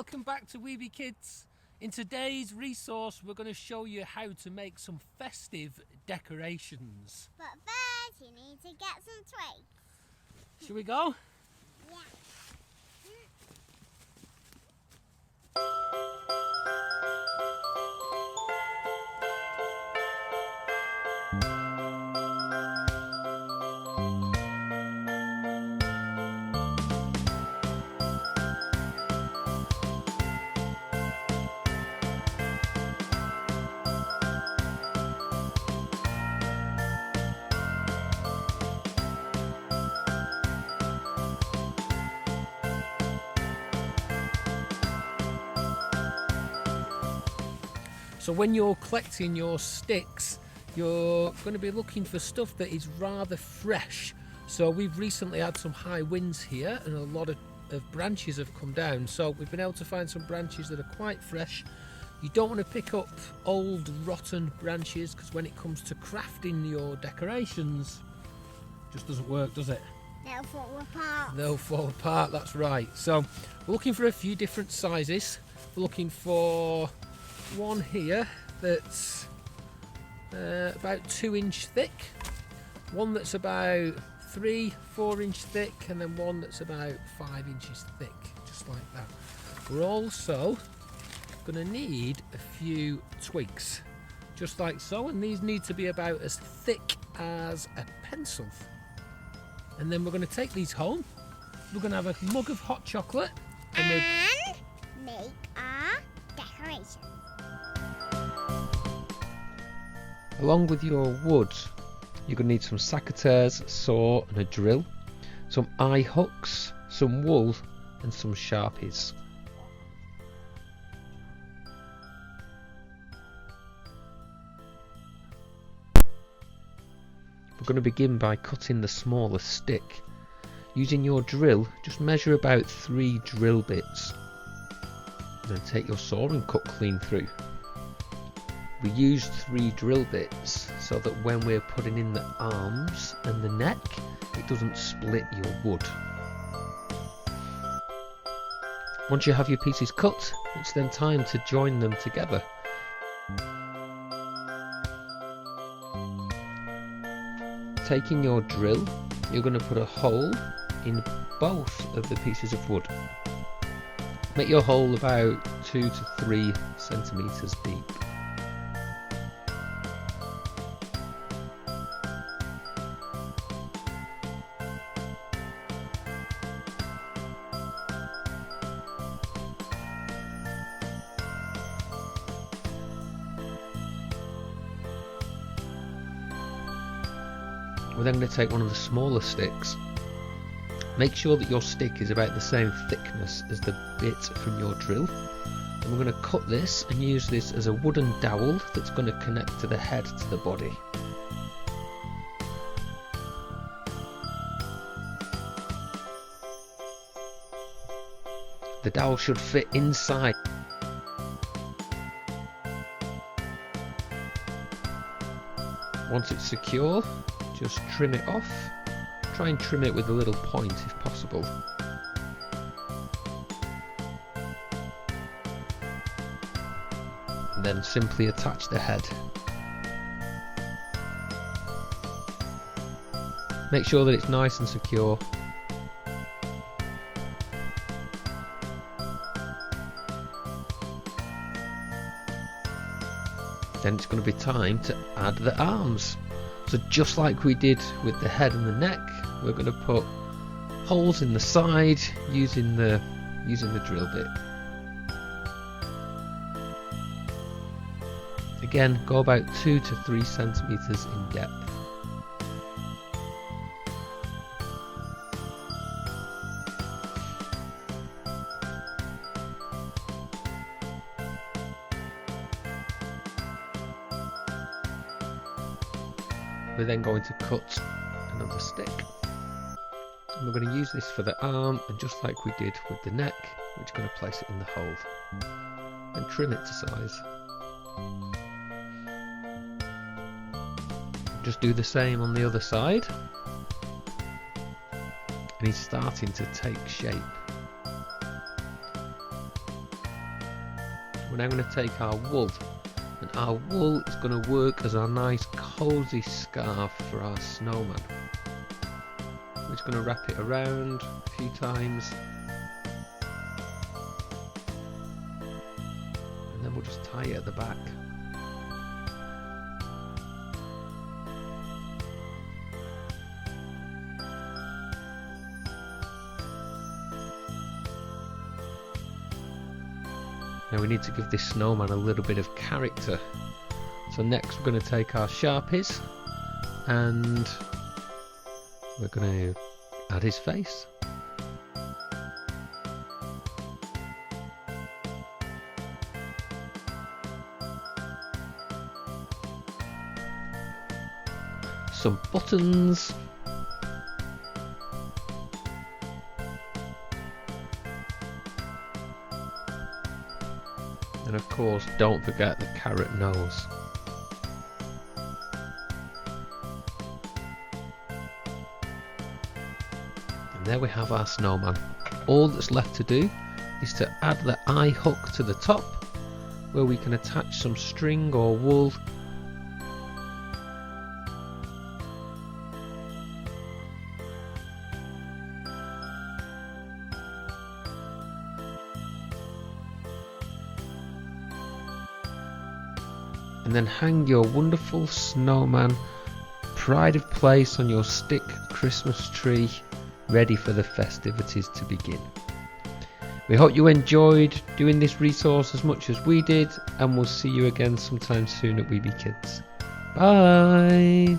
welcome back to Weeby Kids. In today's resource we're going to show you how to make some festive decorations. But first you need to get some twigs. Shall we go? Yeah. So when you're collecting your sticks, you're going to be looking for stuff that is rather fresh. So we've recently had some high winds here and a lot of branches have come down. So we've been able to find some branches that are quite fresh. You don't want to pick up old rotten branches because when it comes to crafting your decorations, it just doesn't work, does it? They'll fall apart. They'll fall apart, that's right. So we're looking for a few different sizes. We're looking for one here that's about 2-inch thick, one that's about 3-4 inch thick, and then one that's about 5 inches thick, just like that. We're also going to need a few twigs, just like so, and these need to be about as thick as a pencil. And then we're going to take these home. We're going to have a mug of hot chocolate and make our decorations. Along with your wood, you're going to need some secateurs, a saw and a drill, some eye hooks, some wool and some sharpies. We're going to begin by cutting the smallest stick. Using your drill, just measure about 3 drill bits. Then take your saw and cut clean through. We used 3 drill bits so that when we're putting in the arms and the neck, it doesn't split your wood. Once you have your pieces cut, it's then time to join them together. Taking your drill, you're going to put a hole in both of the pieces of wood. Make your hole about 2 to 3 centimeters deep. We're then going to take one of the smaller sticks. Make sure that your stick is about the same thickness as the bit from your drill. And we're going to cut this and use this as a wooden dowel that's going to connect to the head to the body. The dowel should fit inside. Once it's secure, just trim it off. Try and trim it with a little point if possible. And then simply attach the head. Make sure that it's nice and secure. Then it's going to be time to add the arms. So just like we did with the head and the neck, we're going to put holes in the side using the drill bit. Again, go about 2 to 3 centimeters in depth. We're then going to cut another stick, and we're going to use this for the arm, and just like we did with the neck, we're just going to place it in the hole and trim it to size. Just do the same on the other side, and he's starting to take shape. we're now going to take our wool, and our wool is going to work as our nice cozy scarf for our snowman. We're just going to wrap it around a few times, and then we'll just tie it at the back. Now we need to give this snowman a little bit of character. So next we're going to take our Sharpies and we're going to add his face. Some buttons. And of course, don't forget the carrot nose. And there we have our snowman. All that's left to do is to add the eye hook to the top, where we can attach some string or wool. And then hang your wonderful snowman, pride of place, on your stick Christmas tree, ready for the festivities to begin. We hope you enjoyed doing this resource as much as we did, and we'll see you again sometime soon at We Be Kids. Bye!